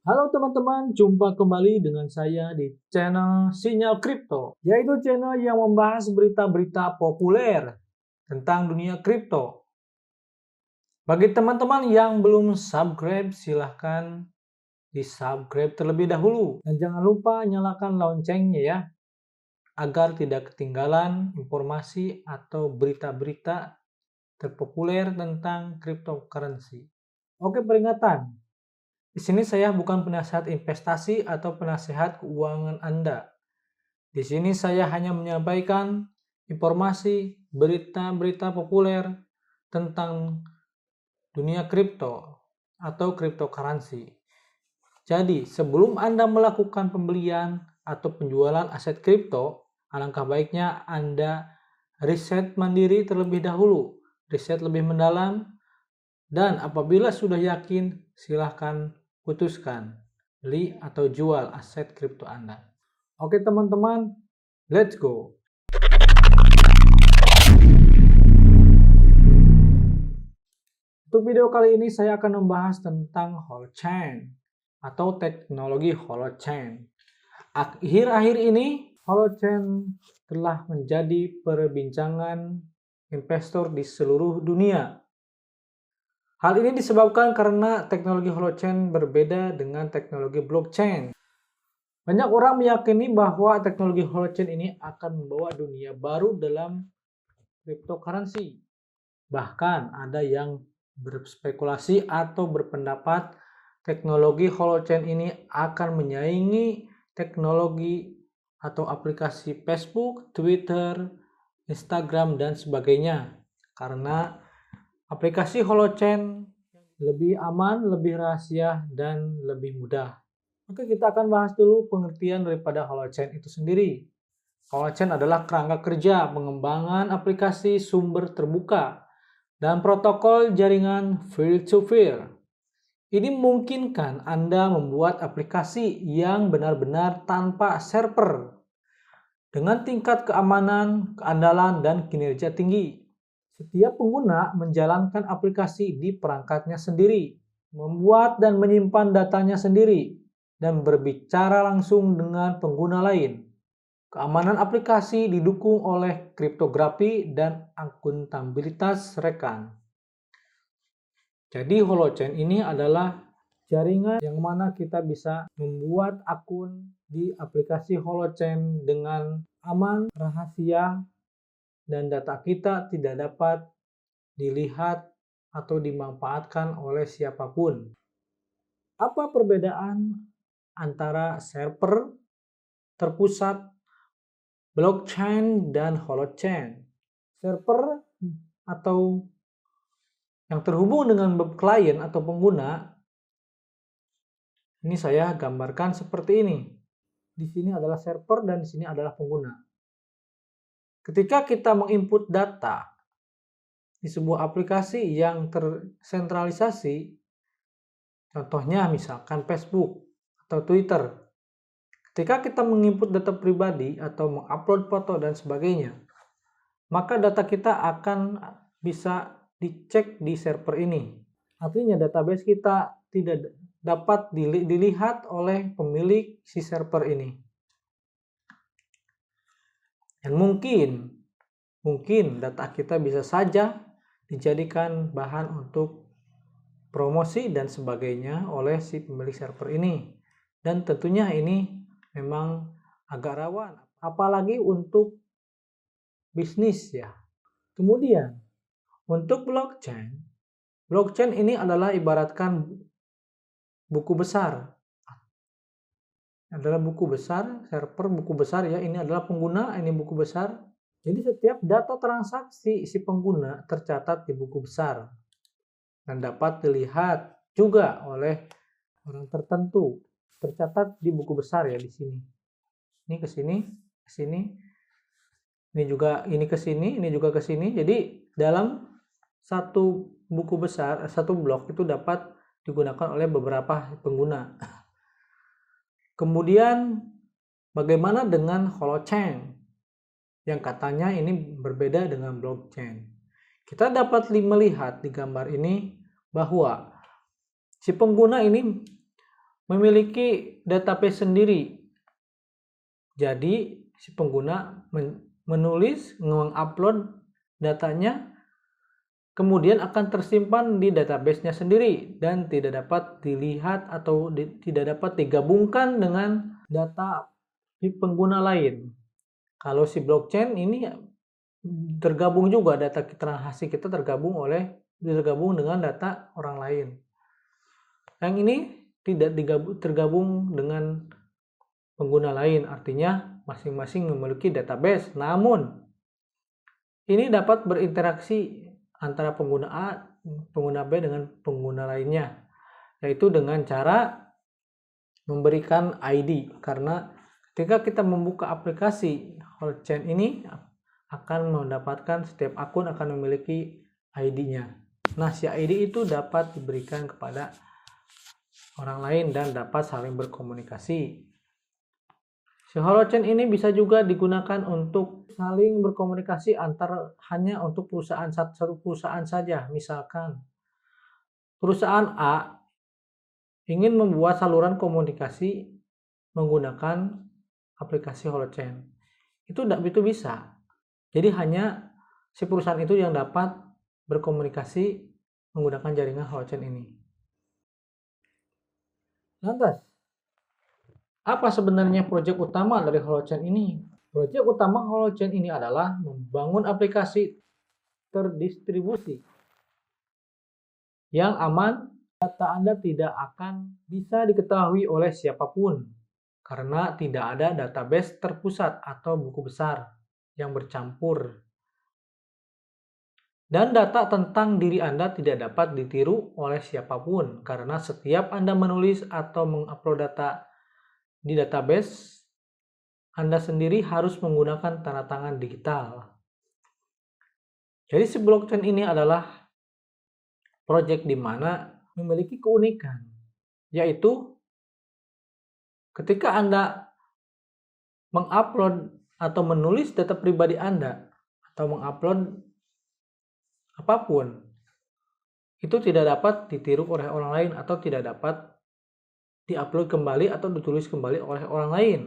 Halo teman-teman, jumpa kembali dengan saya di channel Sinyal Kripto, yaitu channel yang membahas berita-berita populer tentang dunia kripto. Bagi teman-teman yang belum subscribe, silahkan di-subscribe terlebih dahulu. Dan jangan lupa nyalakan loncengnya ya, agar tidak ketinggalan informasi atau berita-berita terpopuler tentang cryptocurrency. Oke, peringatan. Di sini saya bukan penasihat investasi atau penasihat keuangan Anda. Di sini saya hanya menyampaikan informasi, berita-berita populer tentang dunia kripto atau cryptocurrency. Jadi, sebelum Anda melakukan pembelian atau penjualan aset kripto, alangkah baiknya Anda riset mandiri terlebih dahulu, riset lebih mendalam, dan apabila sudah yakin, silahkan putuskan beli atau jual aset kripto Anda. Oke teman-teman, let's go. Untuk video kali ini saya akan membahas tentang holochain atau teknologi holochain. Akhir-akhir ini holochain telah menjadi perbincangan investor di seluruh dunia. Hal ini disebabkan karena teknologi holochain berbeda dengan teknologi blockchain. Banyak orang meyakini bahwa teknologi holochain ini akan membawa dunia baru dalam cryptocurrency. Bahkan ada yang berspekulasi atau berpendapat teknologi holochain ini akan menyaingi teknologi atau aplikasi Facebook, Twitter, Instagram, dan sebagainya. Karena aplikasi holochain lebih aman, lebih rahasia, dan lebih mudah. Oke, kita akan bahas dulu pengertian daripada holochain itu sendiri. Holochain adalah kerangka kerja pengembangan aplikasi sumber terbuka dan protokol jaringan peer-to-peer. Ini memungkinkan Anda membuat aplikasi yang benar-benar tanpa server dengan tingkat keamanan, keandalan, dan kinerja tinggi. Setiap pengguna menjalankan aplikasi di perangkatnya sendiri, membuat dan menyimpan datanya sendiri, dan berbicara langsung dengan pengguna lain. Keamanan aplikasi didukung oleh kriptografi dan akuntabilitas rekan. Jadi holochain ini adalah jaringan yang mana kita bisa membuat akun di aplikasi holochain dengan aman, rahasia, dan data kita tidak dapat dilihat atau dimanfaatkan oleh siapapun. Apa perbedaan antara server terpusat, blockchain, dan holochain? Server atau yang terhubung dengan klien atau pengguna, ini saya gambarkan seperti ini. Di sini adalah server dan di sini adalah pengguna. Ketika kita menginput data di sebuah aplikasi yang tersentralisasi, contohnya misalkan Facebook atau Twitter, ketika kita menginput data pribadi atau mengupload foto dan sebagainya, maka data kita akan bisa dicek di server ini. Artinya database kita tidak dapat dilihat oleh pemilik si server ini. Dan mungkin data kita bisa saja dijadikan bahan untuk promosi dan sebagainya oleh si pemilik server ini. Dan tentunya ini memang agak rawan, apalagi untuk bisnis ya. Kemudian, untuk blockchain ini adalah ibaratkan buku besar. Adalah buku besar, server buku besar ya, ini adalah pengguna, ini buku besar. Jadi setiap data transaksi si pengguna tercatat di buku besar dan dapat dilihat juga oleh orang tertentu. Tercatat di buku besar ya di sini. Ini ke sini, ke sini. Ini juga ini ke sini, ini juga ke sini. Jadi dalam satu buku besar, satu blok itu dapat digunakan oleh beberapa pengguna. Kemudian bagaimana dengan holochain yang katanya ini berbeda dengan blockchain? Kita dapat melihat di gambar ini bahwa si pengguna ini memiliki database sendiri. Jadi si pengguna menulis, mengupload datanya, kemudian akan tersimpan di database-nya sendiri dan tidak dapat dilihat atau tidak dapat digabungkan dengan data si pengguna lain. Kalau si blockchain ini tergabung juga, data transaksi kita tergabung dengan data orang lain. Yang ini tidak tergabung dengan pengguna lain, artinya masing-masing memiliki database. Namun ini dapat berinteraksi antara pengguna A, pengguna B dengan pengguna lainnya, yaitu dengan cara memberikan ID. Karena ketika kita membuka aplikasi Holochain ini akan mendapatkan, setiap akun akan memiliki ID-nya. Nah, si ID itu dapat diberikan kepada orang lain dan dapat saling berkomunikasi. Si Holochain ini bisa juga digunakan untuk saling berkomunikasi hanya untuk satu perusahaan saja. Misalkan perusahaan A ingin membuat saluran komunikasi menggunakan aplikasi Holochain. Itu bisa. Jadi hanya si perusahaan itu yang dapat berkomunikasi menggunakan jaringan Holochain ini. Lantas, apa sebenarnya proyek utama dari Holochain ini? Proyek utama Holochain ini adalah membangun aplikasi terdistribusi yang aman. Data Anda tidak akan bisa diketahui oleh siapapun karena tidak ada database terpusat atau buku besar yang bercampur. Dan data tentang diri Anda tidak dapat ditiru oleh siapapun karena setiap Anda menulis atau mengupload data di database, Anda sendiri harus menggunakan tanda tangan digital. Jadi si blockchain ini adalah proyek di mana memiliki keunikan, yaitu ketika Anda mengupload atau menulis data pribadi Anda atau mengupload apapun, itu tidak dapat ditiru oleh orang lain atau tidak dapat diupload kembali atau ditulis kembali oleh orang lain.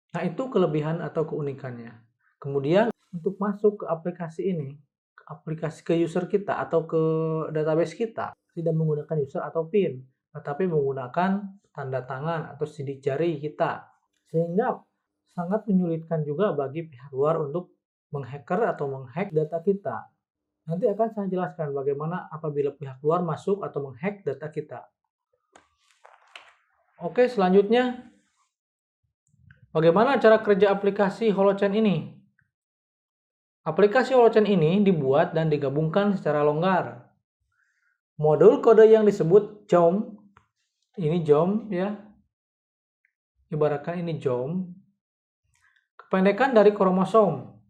Nah, itu kelebihan atau keunikannya. Kemudian untuk masuk ke aplikasi ini, ke user kita atau ke database kita, tidak menggunakan user atau PIN, tetapi menggunakan tanda tangan atau sidik jari kita, sehingga sangat menyulitkan juga bagi pihak luar untuk menghacker atau menghack data kita. Nanti akan saya jelaskan bagaimana apabila pihak luar masuk atau menghack data kita. Oke, selanjutnya bagaimana cara kerja aplikasi Holochain ini? Aplikasi Holochain ini dibuat dan digabungkan secara longgar. Modul kode yang disebut JOM, ini JOM ya, ibaratkan ini JOM, kependekan dari kromosom,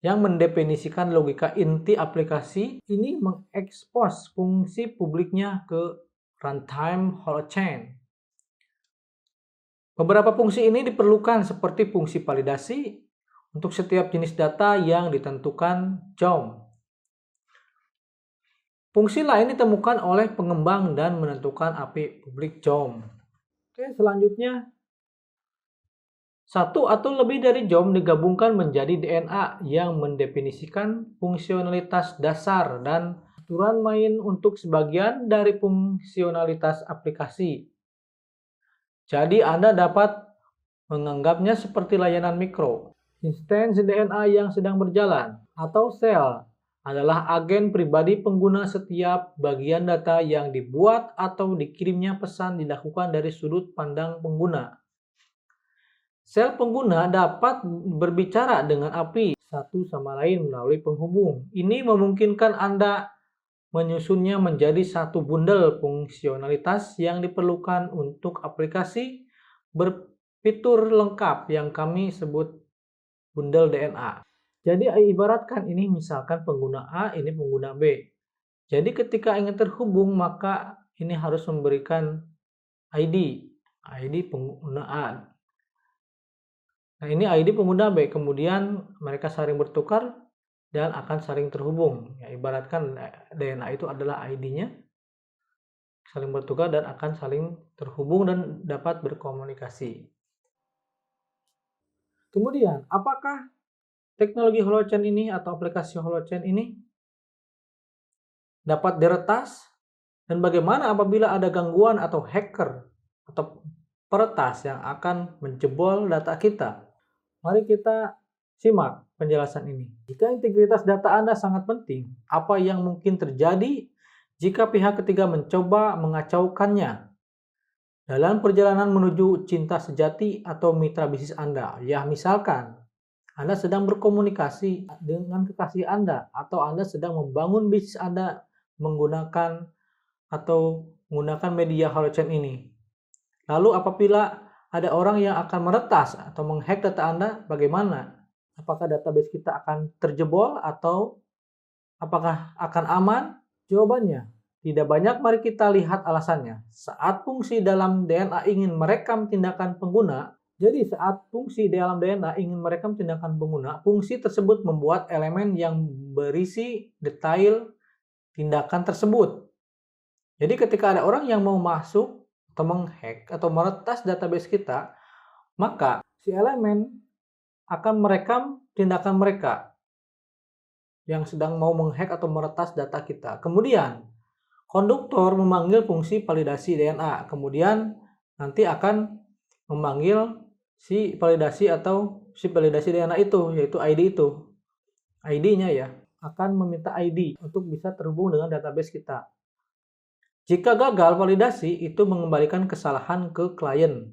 yang mendefinisikan logika inti aplikasi ini mengekspos fungsi publiknya ke runtime Holochain. Beberapa fungsi ini diperlukan seperti fungsi validasi untuk setiap jenis data yang ditentukan JOM. Fungsi lain ditemukan oleh pengembang dan menentukan API publik JOM. Oke, selanjutnya satu atau lebih dari JOM digabungkan menjadi DNA yang mendefinisikan fungsionalitas dasar dan aturan main untuk sebagian dari fungsionalitas aplikasi. Jadi Anda dapat menganggapnya seperti layanan mikro. Instansi DNA yang sedang berjalan atau sel adalah agen pribadi pengguna. Setiap bagian data yang dibuat atau dikirimnya pesan dilakukan dari sudut pandang pengguna. Sel pengguna dapat berbicara dengan API satu sama lain melalui penghubung. Ini memungkinkan Anda menyusunnya menjadi satu bundel fungsionalitas yang diperlukan untuk aplikasi berfitur lengkap yang kami sebut bundel DNA. Jadi ibaratkan ini misalkan pengguna A, ini pengguna B. Jadi ketika ingin terhubung maka ini harus memberikan ID pengguna A. Nah, ini ID pengguna B, kemudian mereka saling bertukar dan akan saling terhubung. Ya, ibaratkan DNA itu adalah ID-nya. saling bertugas dan akan saling terhubung dan dapat berkomunikasi. Kemudian, apakah teknologi holochain ini atau aplikasi holochain ini dapat diretas, dan bagaimana apabila ada gangguan atau hacker atau peretas yang akan menjebol data kita? Mari kita simak penjelasan ini. Jika integritas data Anda sangat penting, apa yang mungkin terjadi jika pihak ketiga mencoba mengacaukannya dalam perjalanan menuju cinta sejati atau mitra bisnis Anda? Ya, misalkan Anda sedang berkomunikasi dengan kekasih Anda atau Anda sedang membangun bisnis Anda menggunakan media holochain ini. Lalu apabila ada orang yang akan meretas atau menghack data Anda, bagaimana? Apakah database kita akan terjebol atau apakah akan aman? Jawabannya, tidak banyak. Mari kita lihat alasannya. Saat fungsi dalam DNA ingin merekam tindakan pengguna, fungsi tersebut membuat elemen yang berisi detail tindakan tersebut. Jadi ketika ada orang yang mau masuk atau menghack atau meretas database kita, maka si elemen akan merekam tindakan mereka yang sedang mau menghack atau meretas data kita. Kemudian, konduktor memanggil fungsi validasi DNA. Kemudian nanti akan memanggil si validasi DNA itu, yaitu ID itu. ID-nya ya, akan meminta ID untuk bisa terhubung dengan database kita. Jika gagal validasi, itu mengembalikan kesalahan ke klien.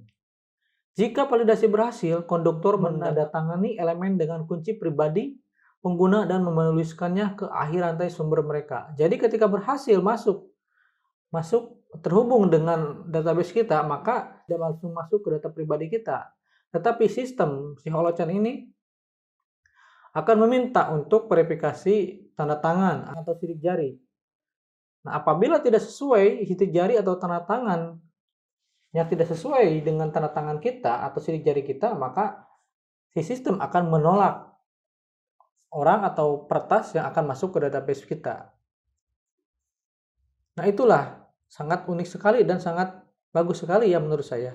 Jika validasi berhasil, konduktor menandatangani elemen dengan kunci pribadi pengguna dan menuliskannya ke akhir rantai sumber mereka. Jadi ketika berhasil masuk terhubung dengan database kita, maka dia langsung masuk ke data pribadi kita. Tetapi sistem si holochain ini akan meminta untuk verifikasi tanda tangan atau sidik jari. Nah, apabila tidak sesuai sidik jari atau tanda tangan yang tidak sesuai dengan tanda tangan kita atau sidik jari kita, maka si sistem akan menolak orang atau peretas yang akan masuk ke database kita. Nah, itulah sangat unik sekali dan sangat bagus sekali ya menurut saya.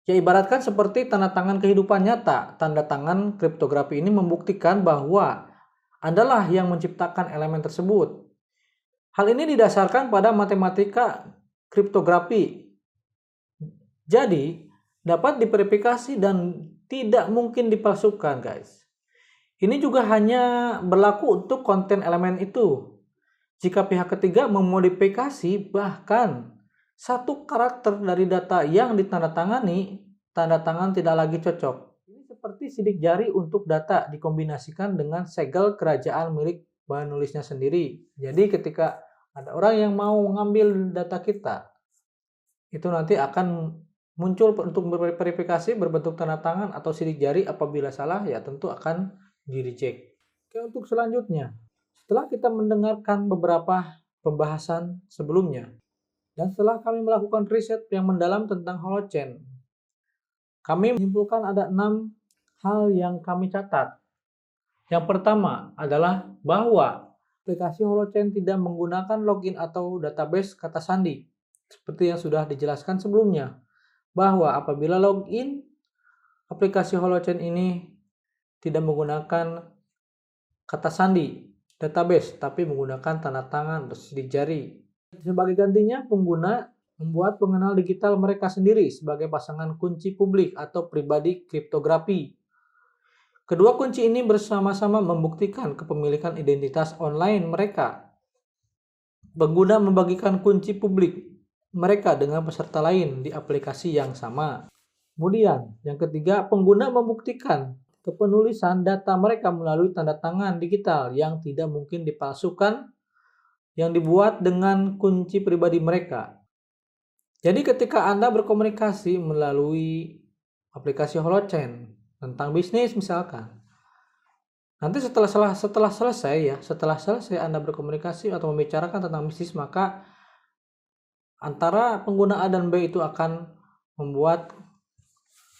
Ya, ibaratkan seperti tanda tangan kehidupan nyata. Tanda tangan kriptografi ini membuktikan bahwa Andalah yang menciptakan elemen tersebut. Hal ini didasarkan pada matematika kriptografi. Jadi, dapat diverifikasi dan tidak mungkin dipalsukan, guys. Ini juga hanya berlaku untuk konten elemen itu. Jika pihak ketiga memodifikasi bahkan satu karakter dari data yang ditandatangani, tanda tangan tidak lagi cocok. Ini seperti sidik jari untuk data dikombinasikan dengan segel kerajaan milik penulisnya sendiri. Jadi ketika ada orang yang mau mengambil data kita, itu nanti akan muncul untuk verifikasi berbentuk tanda tangan atau sidik jari. Apabila salah, ya tentu akan di-reject. Oke, untuk selanjutnya, setelah kita mendengarkan beberapa pembahasan sebelumnya, dan setelah kami melakukan riset yang mendalam tentang holochain, kami menyimpulkan ada 6 hal yang kami catat. Yang pertama adalah bahwa aplikasi holochain tidak menggunakan login atau database kata sandi. Seperti yang sudah dijelaskan sebelumnya, bahwa apabila login, aplikasi holochain ini tidak menggunakan kata sandi database, tapi menggunakan tanda tangan atau sidik jari. Sebagai gantinya, pengguna membuat pengenal digital mereka sendiri sebagai pasangan kunci publik atau pribadi kriptografi. Kedua kunci ini bersama-sama membuktikan kepemilikan identitas online mereka. Pengguna membagikan kunci publik mereka dengan peserta lain di aplikasi yang sama. Kemudian, yang ketiga, pengguna membuktikan kepenulisan data mereka melalui tanda tangan digital yang tidak mungkin dipalsukan, yang dibuat dengan kunci pribadi mereka. Jadi ketika Anda berkomunikasi melalui aplikasi holochain tentang bisnis misalkan, nanti setelah selesai Anda berkomunikasi atau membicarakan tentang bisnis, maka antara pengguna A dan B itu akan membuat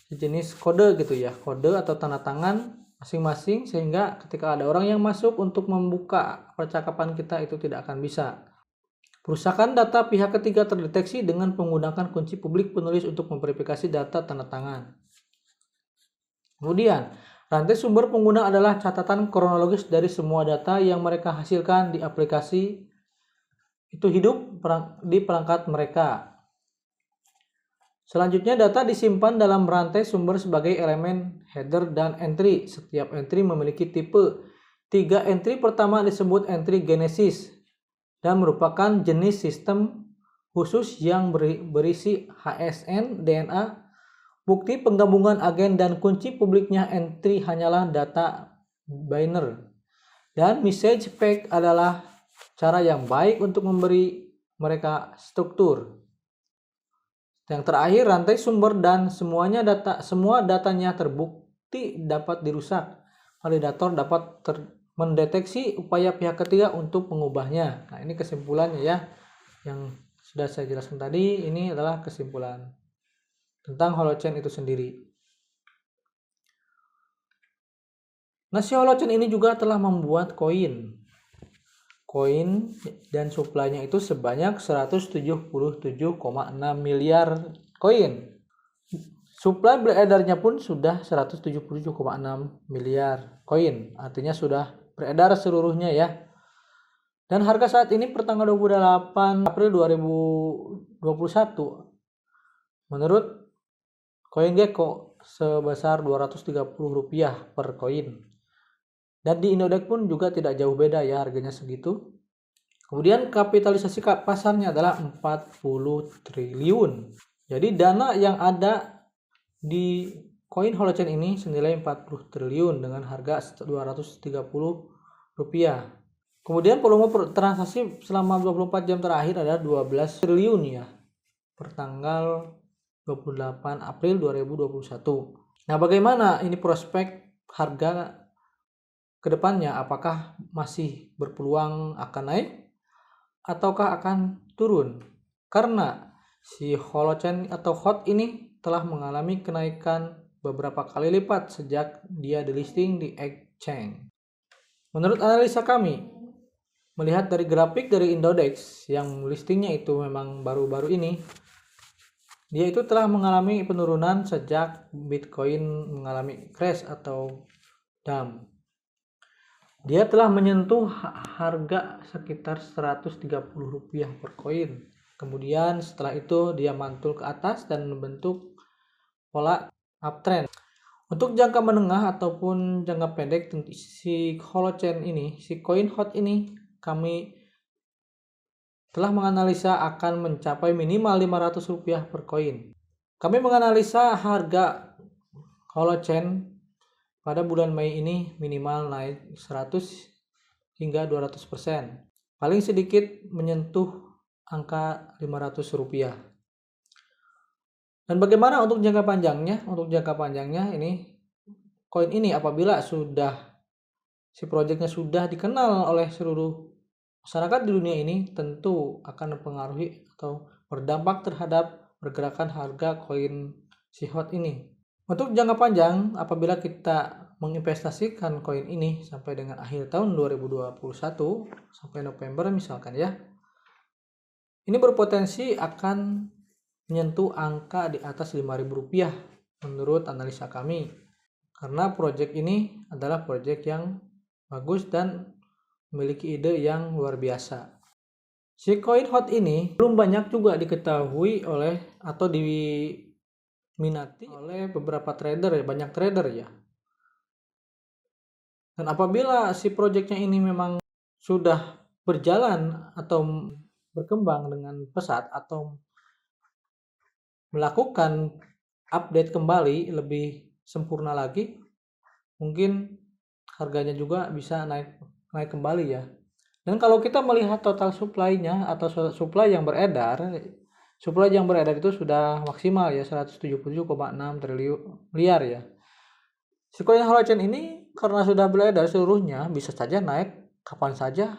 sejenis kode gitu ya, kode atau tanda tangan masing-masing, sehingga ketika ada orang yang masuk untuk membuka percakapan kita itu tidak akan bisa. Perusakan data pihak ketiga terdeteksi dengan menggunakan kunci publik penulis untuk memverifikasi data tanda tangan. Kemudian, rantai sumber pengguna adalah catatan kronologis dari semua data yang mereka hasilkan di aplikasi itu hidup di perangkat mereka. Selanjutnya, data disimpan dalam rantai sumber sebagai elemen header dan entry. Setiap entry memiliki tipe. 3 entry pertama disebut entry genesis dan merupakan jenis sistem khusus yang berisi HSN, DNA, bukti penggabungan agen, dan kunci publiknya entry hanyalah data binary. Dan message pack adalah cara yang baik untuk memberi mereka struktur. Yang terakhir, rantai sumber dan semua datanya terbukti dapat dirusak. Validator dapat mendeteksi upaya pihak ketiga untuk mengubahnya. Nah, ini kesimpulannya ya. Yang sudah saya jelaskan tadi, ini adalah kesimpulan tentang holochain itu sendiri. Nah, si holochain ini juga telah membuat koin dan suplainya itu sebanyak 177,6 miliar koin. Suplai beredarnya pun sudah 177,6 miliar koin, artinya sudah beredar seluruhnya ya. Dan harga saat ini per tanggal 28 April 2021 menurut CoinGecko sebesar Rp230 per koin. Dan di Indodex pun juga tidak jauh beda ya, harganya segitu. Kemudian kapitalisasi pasarnya adalah 40 triliun. Jadi dana yang ada di koin holochain ini senilai 40 triliun dengan harga Rp230. Kemudian volume transaksi selama 24 jam terakhir adalah 12 triliun ya per tanggal 28 April 2021. Nah, bagaimana ini prospek harga kedepannya? Apakah masih berpeluang akan naik ataukah akan turun? Karena si holochain atau HOT ini telah mengalami kenaikan beberapa kali lipat sejak dia di-listing di exchange. Menurut analisa kami, melihat dari grafik dari Indodex yang listingnya itu memang baru-baru ini, dia itu telah mengalami penurunan sejak Bitcoin mengalami crash atau dump. Dia telah menyentuh harga sekitar Rp130 per koin. Kemudian setelah itu dia mantul ke atas dan membentuk pola uptrend. Untuk jangka menengah ataupun jangka pendek, si holochain ini, si koin HOT ini, kami telah menganalisa akan mencapai minimal Rp500 per koin. Kami menganalisa harga holochain pada bulan Mei ini minimal naik 100 hingga 200%. Paling sedikit menyentuh angka Rp500. Dan bagaimana untuk jangka panjangnya? Untuk jangka panjangnya ini koin ini apabila sudah si proyeknya sudah dikenal oleh seluruh masyarakat di dunia ini, tentu akan mempengaruhi atau berdampak terhadap pergerakan harga koin si HOT ini. Untuk jangka panjang, apabila kita menginvestasikan koin ini sampai dengan akhir tahun 2021 sampai November misalkan ya, ini berpotensi akan menyentuh angka di atas Rp5.000 menurut analisa kami, karena proyek ini adalah proyek yang bagus dan memiliki ide yang luar biasa. Si koin HOT ini belum banyak juga diketahui oleh atau diminati oleh beberapa trader ya, banyak trader ya. Dan apabila si proyeknya ini memang sudah berjalan atau berkembang dengan pesat atau melakukan update kembali lebih sempurna lagi, mungkin harganya juga bisa naik kembali ya. Dan kalau kita melihat total supply-nya atau supply yang beredar itu sudah maksimal ya 177,6 miliar ya. Si koin holochain ini karena sudah beredar seluruhnya, bisa saja naik kapan saja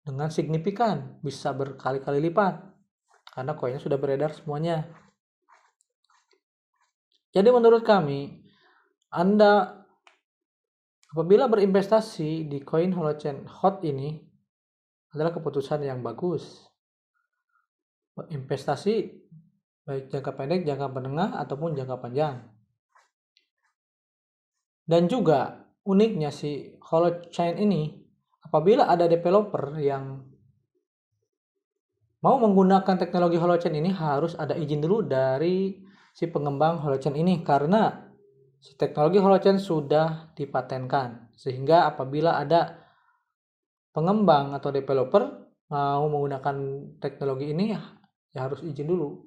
dengan signifikan, bisa berkali-kali lipat karena koinnya sudah beredar semuanya. Jadi menurut kami, Anda apabila berinvestasi di koin holochain HOT ini adalah keputusan yang bagus. Investasi baik jangka pendek, jangka menengah, ataupun jangka panjang. Dan juga uniknya si holochain ini, apabila ada developer yang mau menggunakan teknologi holochain ini harus ada izin dulu dari si pengembang holochain ini, karena si teknologi holochain sudah dipatenkan. Sehingga apabila ada pengembang atau developer mau menggunakan teknologi ini ya harus izin dulu.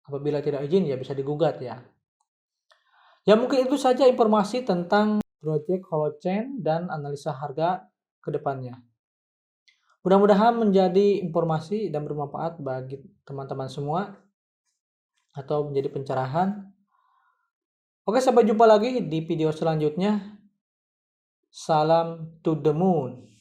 Apabila tidak izin ya bisa digugat ya. Ya mungkin itu saja informasi tentang project holochain dan analisa harga ke depannya. Mudah-mudahan menjadi informasi dan bermanfaat bagi teman-teman semua atau menjadi pencerahan. Oke, sampai jumpa lagi di video selanjutnya. Salam to the moon.